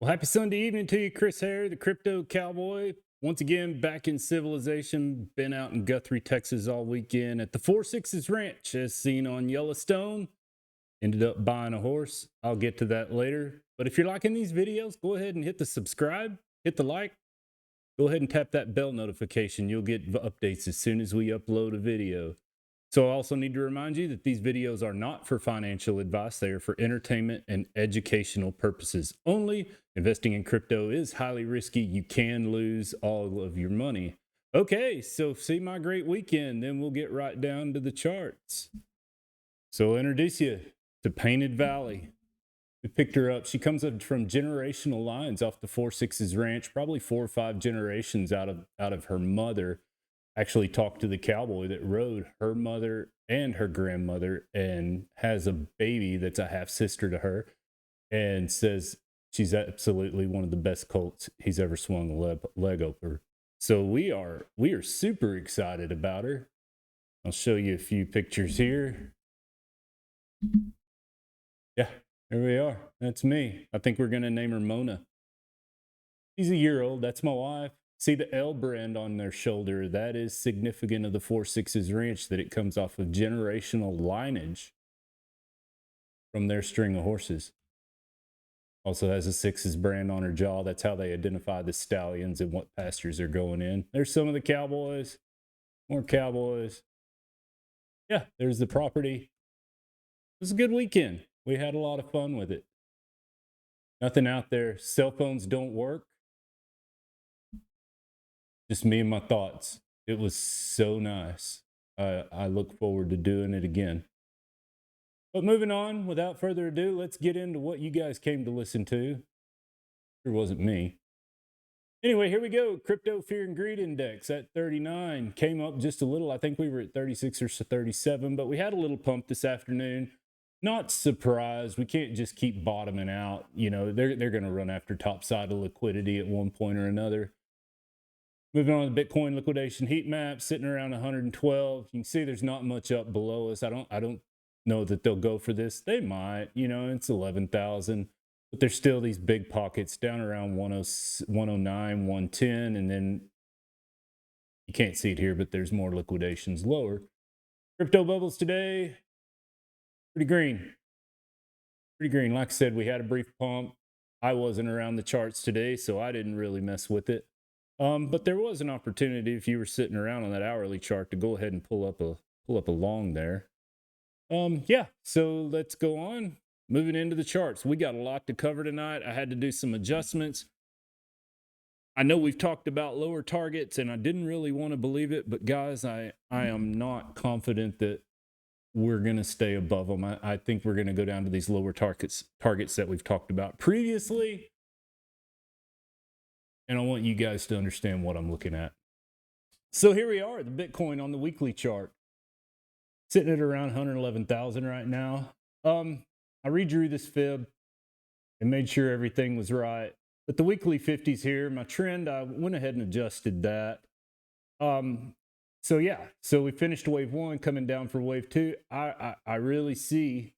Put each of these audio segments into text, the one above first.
Well, happy Sunday evening to you, Chris Hare, the crypto cowboy. Once again, back in civilization. Been out in Guthrie, Texas all weekend at the Four Sixes Ranch, as seen on Yellowstone. Ended up buying a horse. I'll get to that later. But if you're liking these videos, go ahead and hit the subscribe, hit the like, go ahead and tap that bell notification. You'll get updates as soon as we upload a video. So I also need to remind you that these videos are not for financial advice. They are for entertainment and educational purposes only. Investing in crypto is highly risky. You can lose all of your money. Okay, so see my great weekend. Then we'll get right down to the charts. So I'll introduce you to Painted Valley. We picked her up. She comes up from generational lines off the Four Sixes Ranch, probably 4 or 5 generations out of her mother. Actually talked to the cowboy that rode her mother and her grandmother and has a baby that's a half sister to her, and says she's absolutely one of the best colts he's ever swung a leg over. So we are super excited about her. I'll show you a few pictures here. Yeah, there we are. That's me. I think we're going to name her Mona. She's a year old. That's my wife. See the L brand on their shoulder. That is significant of the Four Sixes Ranch, that it comes off of generational lineage from their string of horses. Also has a Sixes brand on her jaw. That's how they identify the stallions and what pastures they're going in. There's some of the cowboys. More cowboys. Yeah, there's the property. It was a good weekend. We had a lot of fun with it. Nothing out there. Cell phones don't work. Just me and my thoughts. It was so nice. I look forward to doing it again. But moving on, without further ado, let's get into what you guys came to listen to. It wasn't me. Anyway, here we go. Crypto Fear and Greed Index at 39. Came up just a little. I think we were at 36 or 37, but we had a little pump this afternoon. Not surprised. We can't just keep bottoming out. You know, they're going to run after topside of liquidity at one point or another. Moving on to the Bitcoin liquidation heat map, sitting around 112. You can see there's not much up below us. I don't know that they'll go for this. They might, you know, it's 11,000, but there's still these big pockets down around 109, 110, and then you can't see it here, but there's more liquidations lower. Crypto bubbles today, pretty green. Pretty green. Like I said, we had a brief pump. I wasn't around the charts today, so I didn't really mess with it. But there was an opportunity, if you were sitting around on that hourly chart, to go ahead and pull up a long there. Yeah, so let's go on. Moving into the charts. We got a lot to cover tonight. I had to do some adjustments. I know we've talked about lower targets, and I didn't really want to believe it, but guys, I am not confident that we're going to stay above them. I think we're going to go down to these lower targets that we've talked about previously. And I want you guys to understand what I'm looking at. So here we are, the Bitcoin on the weekly chart, sitting at around 111,000 right now. I redrew this fib and made sure everything was right. But the weekly 50s here, my trend, I went ahead and adjusted that. So yeah, so we finished wave 1, coming down for wave 2. I really see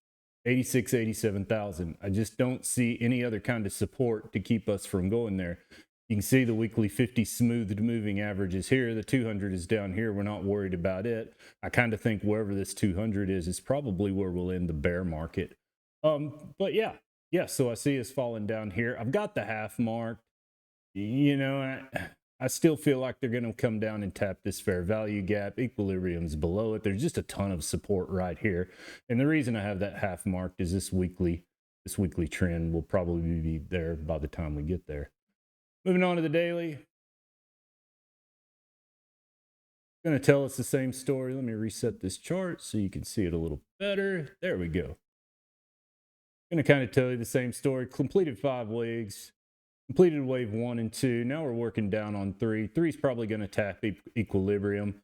86, 87,000. I just don't see any other kind of support to keep us from going there. You can see the weekly 50 smoothed moving averages here. The 200 is down here. We're not worried about it. I kind of think wherever this 200 is probably where we'll end the bear market. But yeah, so I see us falling down here. I've got the half mark. You know, I still feel like they're going to come down and tap this fair value gap. Equilibrium's below it. There's just a ton of support right here. And the reason I have that half marked is this weekly trend will probably be there by the time we get there. Moving on to the daily. Going to tell us the same story. Let me reset this chart so you can see it a little better. There we go. Going to kind of tell you the same story. Completed 5 legs. Completed wave 1 and 2. Now we're working down on 3. 3 is probably going to tap equilibrium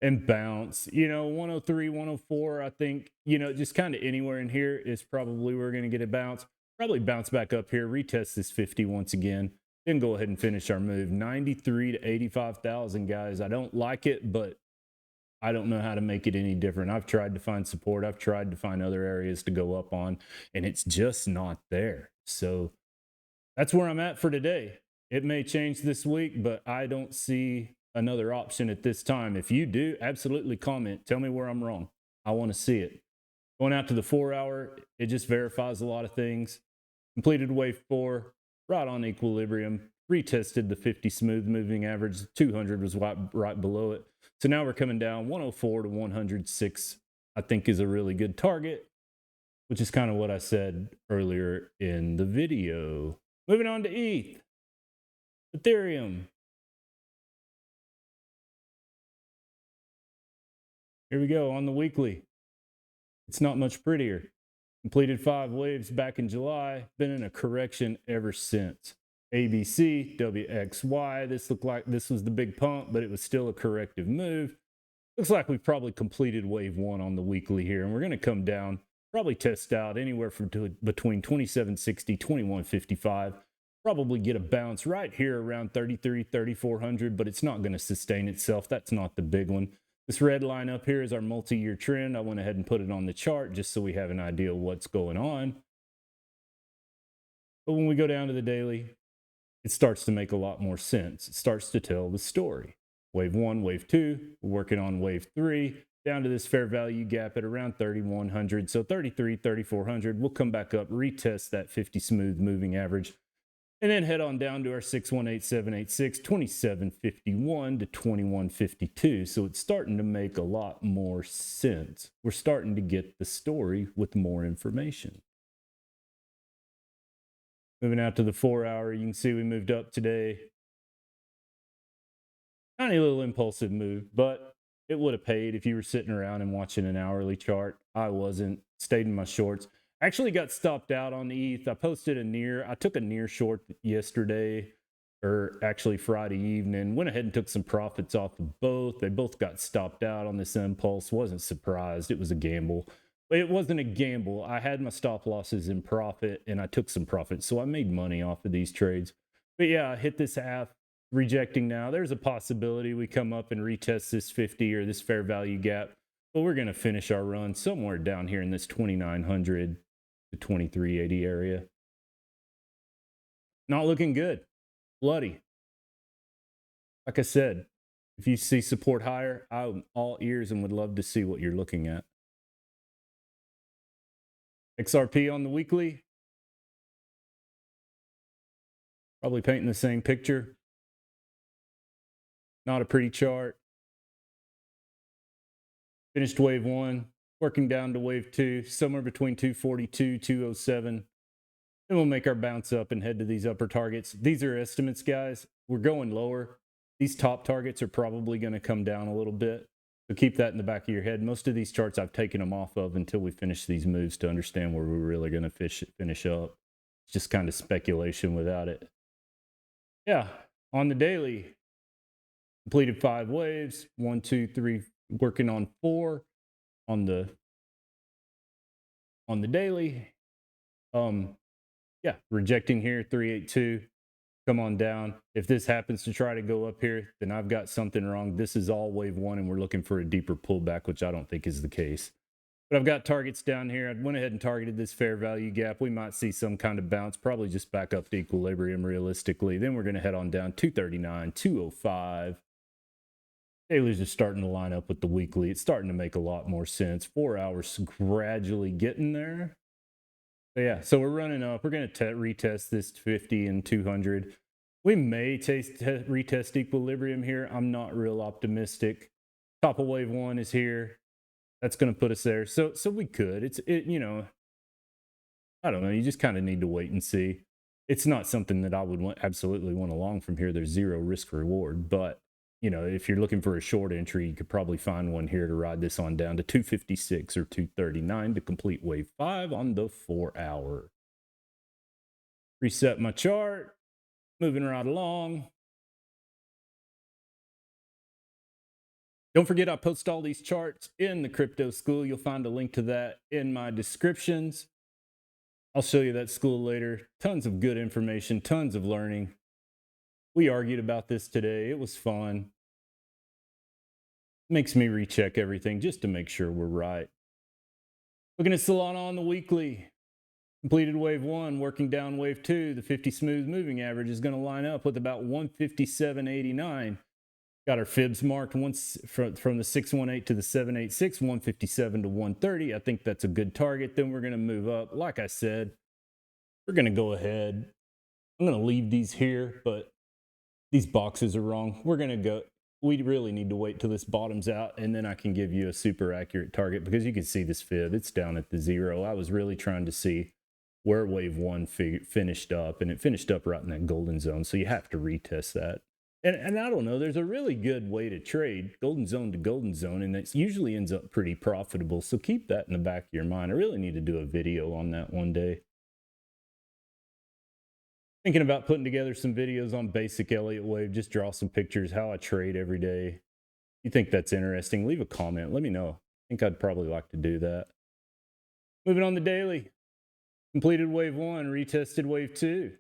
and bounce. You know, 103, 104, I think, you know, just kind of anywhere in here is probably where we're going to get a bounce. Probably bounce back up here, retest this 50 once again. Then go ahead and finish our move. 93 to 85,000, guys. I don't like it, but I don't know how to make it any different. I've tried to find support. I've tried to find other areas to go up on, and it's just not there. So that's where I'm at for today. It may change this week, but I don't see another option at this time. If you do, absolutely comment. Tell me where I'm wrong. I want to see it. Going out to the 4-hour, it just verifies a lot of things. Completed wave 4, right on equilibrium. Retested the 50 smooth moving average. 200 was right below it. So now we're coming down 104 to 106, I think is a really good target, which is kind of what I said earlier in the video. Moving on to ETH. Ethereum. Here we go on the weekly. It's not much prettier. Completed 5 waves back in July. Been in a correction ever since. ABC, WXY. This looked like this was the big pump, but it was still a corrective move. Looks like we've probably completed wave 1 on the weekly here, and we're going to come down, probably test out anywhere from between 2760, 2155. Probably get a bounce right here around 33, 3400, but it's not going to sustain itself. That's not the big one. This red line up here is our multi-year trend. I went ahead and put it on the chart just so we have an idea of what's going on. But when we go down to the daily, it starts to make a lot more sense. It starts to tell the story. Wave 1, wave 2, we're working on wave 3, down to this fair value gap at around 3,100. So 33, 3,400. We'll come back up, retest that 50 smooth moving average, and then head on down to our 618786, 2751 to 2152. So it's starting to make a lot more sense. We're starting to get the story with more information. Moving out to the 4-hour, you can see we moved up today. Tiny little impulsive move, but it would have paid if you were sitting around and watching an hourly chart. I wasn't. Stayed in my shorts. Actually got stopped out on the ETH. I posted a near. I took a near short yesterday, or actually Friday evening. Went ahead and took some profits off of both. They both got stopped out on this impulse. Wasn't surprised. It was a gamble. But it wasn't a gamble. I had my stop losses in profit, and I took some profits. So I made money off of these trades. But yeah, I hit this half. Rejecting now. There's a possibility we come up and retest this 50 or this fair value gap. But we're going to finish our run somewhere down here in this 2,900 to 2,380 area. Not looking good. Bloody. Like I said, if you see support higher, I'm all ears and would love to see what you're looking at. XRP on the weekly. Probably painting the same picture. Not a pretty chart. Finished wave 1, working down to wave 2, somewhere between 242, 207. Then we'll make our bounce up and head to these upper targets. These are estimates, guys. We're going lower. These top targets are probably going to come down a little bit. So keep that in the back of your head. Most of these charts I've taken them off of until we finish these moves to understand where we're really going to finish up. It's just kind of speculation without it. Yeah, on the daily, completed 5 waves, 1, 2, 3, working on 4 on the daily. Yeah, rejecting here, 382. Come on down. If this happens to try to go up here, then I've got something wrong. This is all wave 1, and we're looking for a deeper pullback, which I don't think is the case. But I've got targets down here. I went ahead and targeted this fair value gap. We might see some kind of bounce, probably just back up to equilibrium realistically. Then we're going to head on down 239, 205. Dailies are starting to line up with the weekly. It's starting to make a lot more sense. 4 hours gradually getting there. So yeah, so we're running up. We're going to retest this 50 and 200. We may retest equilibrium here. I'm not real optimistic. Top of wave 1 is here. That's going to put us there. So we could. You know, I don't know. You just kind of need to wait and see. It's not something that I would absolutely want to long from here. There's zero risk reward, but you know, if you're looking for a short entry, you could probably find one here to ride this on down to 256 or 239 to complete wave 5 on the 4-hour. Reset my chart. Moving right along. Don't forget, I post all these charts in the crypto school. You'll find a link to that in my descriptions. I'll show you that school later. Tons of good information, tons of learning. We argued about this today. It was fun. Makes me recheck everything just to make sure we're right. Looking at Solana on the weekly. Completed wave 1, working down wave 2. The 50 smooth moving average is going to line up with about 157.89. Got our fibs marked once from the 618 to the 786, 157 to 130. I think that's a good target. Then we're going to move up. Like I said, we're going to go ahead. I'm going to leave these here, but these boxes are wrong. We're going to go. We really need to wait till this bottoms out, and then I can give you a super accurate target, because you can see this fib. It's down at the 0. I was really trying to see where wave 1 finished up, and it finished up right in that golden zone. So you have to retest that. And I don't know, there's a really good way to trade golden zone to golden zone, and it usually ends up pretty profitable. So keep that in the back of your mind. I really need to do a video on that one day. Thinking about putting together some videos on basic Elliott wave, just draw some pictures, how I trade every day. You think that's interesting? Leave a comment. Let me know. I think I'd probably like to do that. Moving on to daily. Completed wave 1, retested wave 2.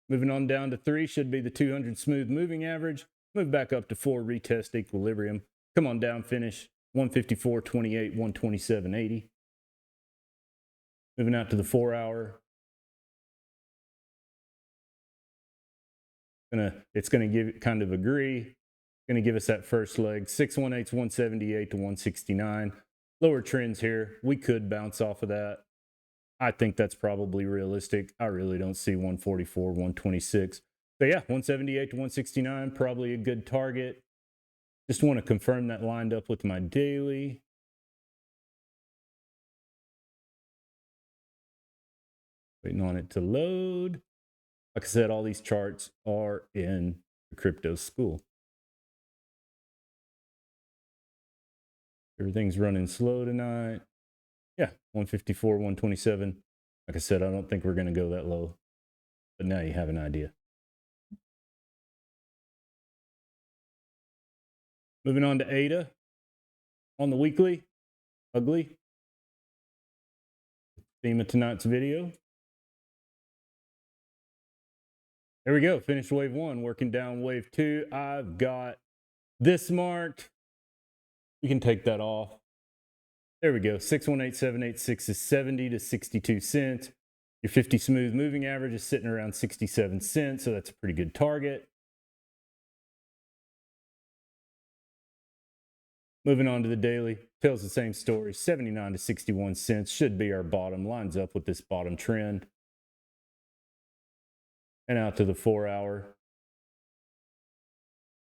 Moving on down to 3 should be the 200 smooth moving average. Move back up to 4, retest equilibrium. Come on down, finish 154.28, 127.80. Moving out to the 4 hour. It's gonna give kind of agree. Gonna give us that first leg. 618's 178 to 169. Lower trends here. We could bounce off of that. I think that's probably realistic. I really don't see 144, 126. So yeah, 178 to 169, probably a good target. Just want to confirm that lined up with my daily. Waiting on it to load. Like I said, all these charts are in the crypto school. Everything's running slow tonight. Yeah, 154, 127. Like I said, I don't think we're going to go that low. But now you have an idea. Moving on to ADA. On the weekly, ugly. Theme of tonight's video. There we go. Finished wave 1, working down wave 2. I've got this marked. We can take that off. There we go. 618786 is 70 to 62 cents. Your 50 smooth moving average is sitting around 67 cents, so that's a pretty good target. Moving on to the daily, tells the same story. 79 to 61 cents should be our bottom. Lines up with this bottom trend. And out to the 4 hour.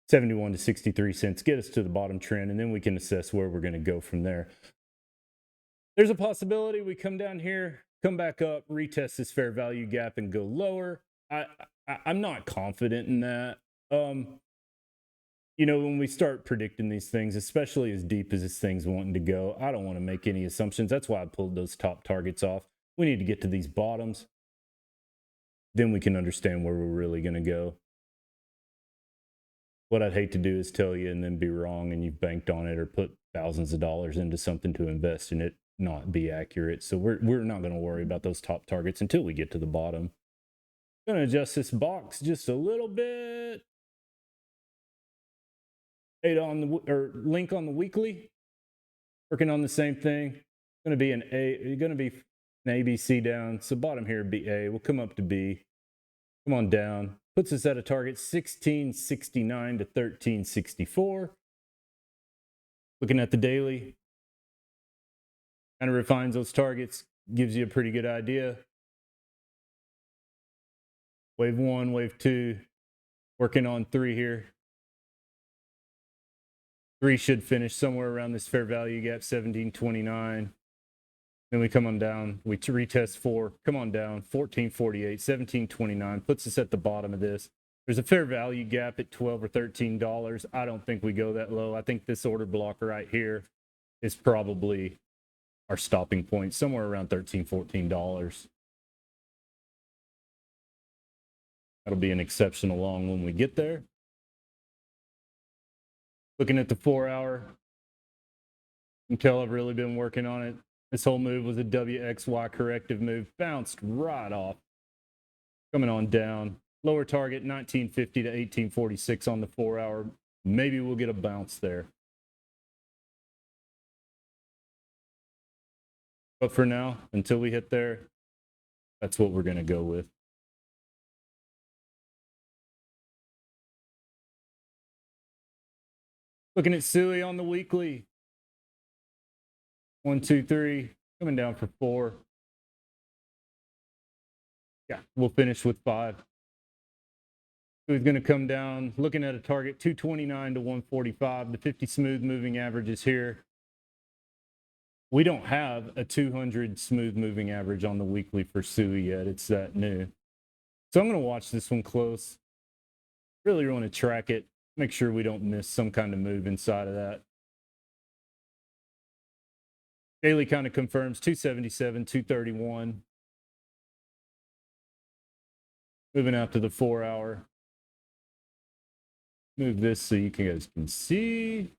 71 to 63 cents. Get us to the bottom trend, and then we can assess where we're going to go from there. There's a possibility we come down here, come back up, retest this fair value gap, and go lower. I'm not confident in that. You know, when we start predicting these things, especially as deep as this thing's wanting to go, I don't want to make any assumptions. That's why I pulled those top targets off. We need to get to these bottoms. Then we can understand where we're really going to go. What I'd hate to do is tell you and then be wrong, and you've banked on it or put thousands of dollars into something to invest in it not be accurate. So we're not going to worry about those top targets until we get to the bottom. Going to adjust this box just a little bit. Link on the weekly. Working on the same thing. Going to be an ABC down. So bottom here would be A. We'll come up to B. Come on down. Puts us at a target 1669 to 1364. Looking at the daily. Kind of refines those targets. Gives you a pretty good idea. Wave 1, wave 2. Working on 3 here. 3 should finish somewhere around this fair value gap, 1729. Then we come on down. We retest 4. Come on down, 1448, 1729. Puts us at the bottom of this. There's a fair value gap at $12 or $13. I don't think we go that low. I think this order block right here is probably our stopping point, somewhere around $13, $14. That'll be an exceptional long when we get there. Looking at the 4 hour, you can tell I've really been working on it. This whole move was a WXY corrective move, bounced right off. Coming on down. Lower target 1950 to 1846 on the 4 hour. Maybe we'll get a bounce there. But for now, until we hit there, That's what we're going to go with. Looking at SUI on the weekly. 1, 2, 3, coming down for 4. Yeah, we'll finish with 5. SUI's going to come down, looking at a target 229 to 145. The 50 smooth moving average is here. We don't have a 200 smooth moving average on the weekly for SUI yet. It's that new. So I'm going to watch this one close. Really want to track it. Make sure we don't miss some kind of move inside of that. Daily kind of confirms 277, 231. Moving out to the 4-hour. Move this so you guys can see.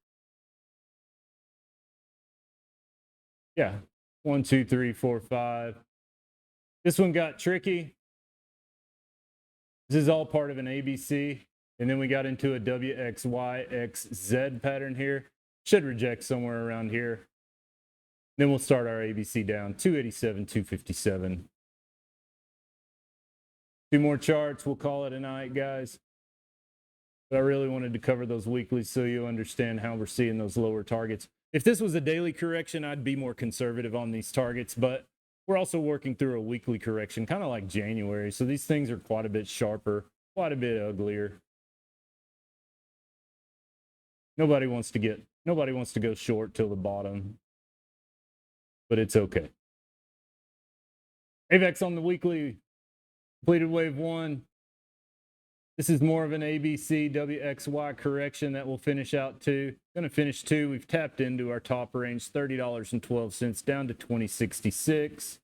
Yeah, 1, 2, 3, 4, 5. This one got tricky. This is all part of an ABC. And then we got into a WXYXZ pattern here. Should reject somewhere around here. Then we'll start our ABC down, 287, 257. 2 more charts. We'll call it a night, guys. But I really wanted to cover those weeklies so you understand how we're seeing those lower targets. If this was a daily correction, I'd be more conservative on these targets, but we're also working through a weekly correction, kind of like January. So these things are quite a bit sharper, quite a bit uglier. Nobody wants to go short till the bottom, but it's okay. AVAX on the weekly, completed wave 1. This is more of an ABC WXY correction that will finish out 2. Going to finish 2. We've tapped into our top range, $30.12 down to $20.66.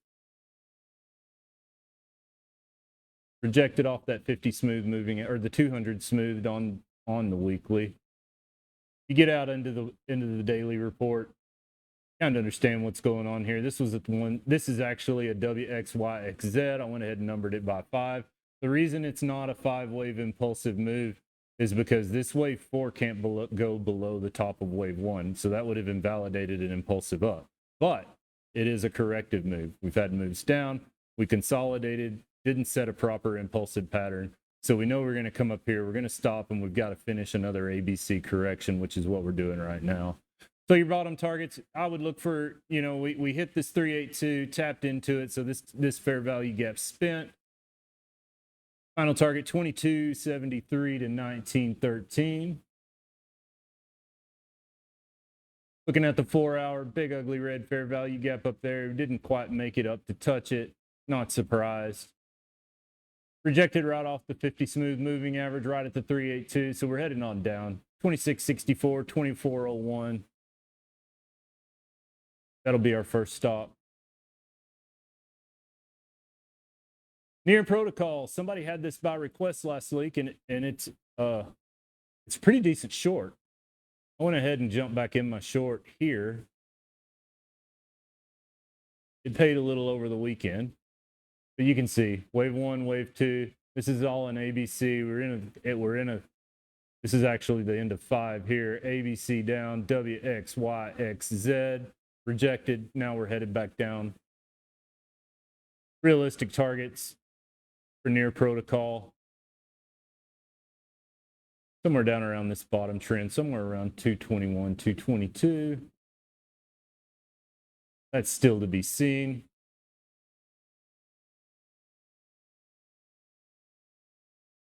Rejected off that 50 smooth moving, or the 200 smoothed on the weekly. You get out into the daily report, kind of understand what's going on here. This was the one. This is actually a WXYXZ. I went ahead and numbered it by 5. The reason it's not a 5-wave impulsive move is because this wave 4 can't go below the top of wave 1. So that would have invalidated an impulsive up. But it is a corrective move. We've had moves down. We consolidated, didn't set a proper impulsive pattern. So we know we're going to come up here. We're going to stop, and we've got to finish another ABC correction, which is what we're doing right now. So your bottom targets, I would look for, we hit this 382, tapped into it. So this fair value gap spent. Final target 2273 to 1913. Looking at the 4-hour, big ugly red fair value gap up there. Didn't quite make it up to touch it. Not surprised. Rejected right off the 50 smooth moving average right at the 382. So we're heading on down. 2664, 2401. That'll be our first stop. Near protocol. Somebody had this by request last week, and it's a pretty decent short. I went ahead and jumped back in my short here. It paid a little over the weekend, but you can see wave 1, wave 2. This is all in ABC. This is actually the end of 5 here. ABC down, WXYXZ rejected. Now we're headed back down. Realistic targets for near protocol, somewhere down around this bottom trend, somewhere around 221, 222. That's still to be seen.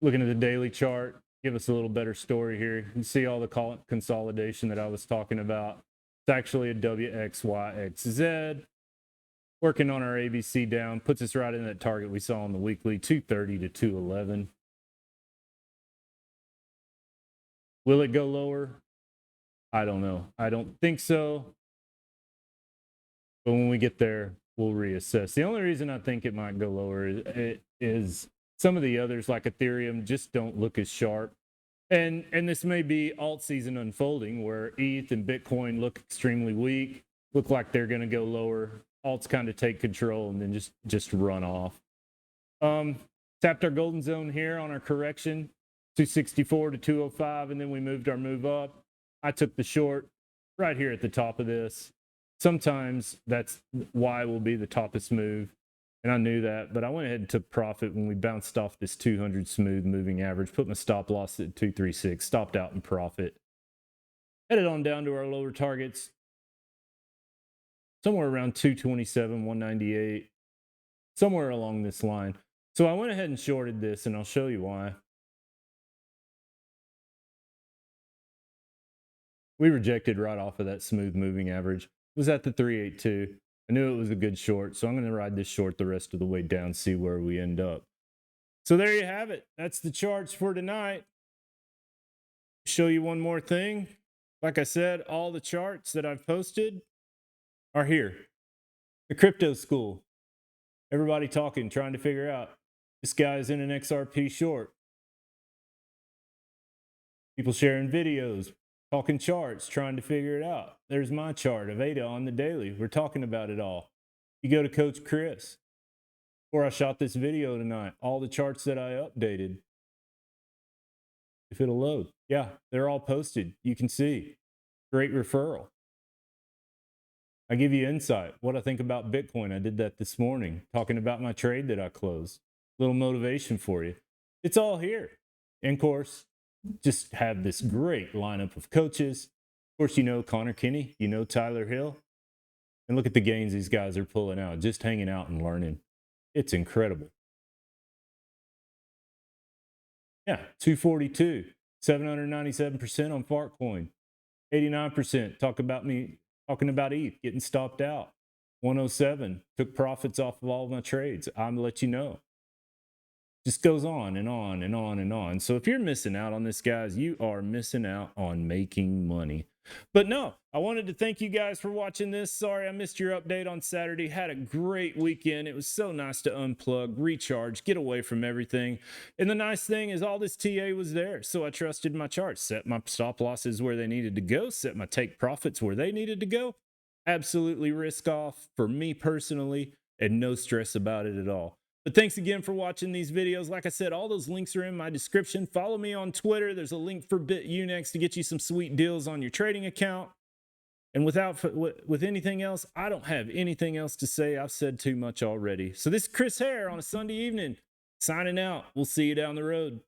Looking at the daily chart, give us a little better story here. You can see all the consolidation that I was talking about. It's actually a WXYXZ. Working on our ABC down, puts us right in that target we saw on the weekly, 230 to 211. Will it go lower? I don't know. I don't think so. But when we get there, we'll reassess. The only reason I think it might go lower is some of the others, like Ethereum, just don't look as sharp. And this may be alt season unfolding, where ETH and Bitcoin look extremely weak, look like they're going to go lower. Alts kind of take control and then just run off. Tapped our golden zone here on our correction, 264 to 205, and then we moved our move up. I took the short right here at the top of this. Sometimes that's why will be the toppest move. And I knew that, but I went ahead and took profit when we bounced off this 200 smooth moving average, put my stop loss at 236, stopped out in profit. Headed on down to our lower targets, somewhere around 227, 198, somewhere along this line. So I went ahead and shorted this, and I'll show you why. We rejected right off of that smooth moving average. It was at the 382. I knew it was a good short, so I'm going to ride this short the rest of the way down, see where we end up. So there you have it. That's the charts for tonight. Show you one more thing. Like I said, all the charts that I've posted are here. The crypto school. Everybody talking, trying to figure out, this guy's in an XRP short. People sharing videos, talking charts, trying to figure it out. There's my chart of ADA on the daily. We're talking about it all. You go to Coach Chris. Before I shot this video tonight, all the charts that I updated. If it'll load. Yeah, they're all posted. You can see. Great referral. I give you insight, what I think about Bitcoin. I did that this morning, talking about my trade that I closed. Little motivation for you. It's all here. And of course, just have this great lineup of coaches. Of course, you know Connor Kinney, you know Tyler Hill. And look at the gains these guys are pulling out, just hanging out and learning. It's incredible. Yeah, 242, 797% on Fartcoin, 89%. Talking about ETH getting stopped out. 107, took profits off of all of my trades. I'm gonna let you know. Just goes on and on and on and on. So if you're missing out on this, guys, you are missing out on making money. But no, I wanted to thank you guys for watching this. Sorry I missed your update on Saturday. Had a great weekend. It was so nice to unplug, recharge, get away from everything. And the nice thing is all this TA was there. So I trusted my charts, set my stop losses where they needed to go, set my take profits where they needed to go. Absolutely risk off for me personally, and no stress about it at all. But thanks again for watching these videos. Like I said, all those links are in my description. Follow me on Twitter. There's a link for BitUnex to get you some sweet deals on your trading account. And with anything else, I don't have anything else to say. I've said too much already. So this is Chris Hare on a Sunday evening, signing out. We'll see you down the road.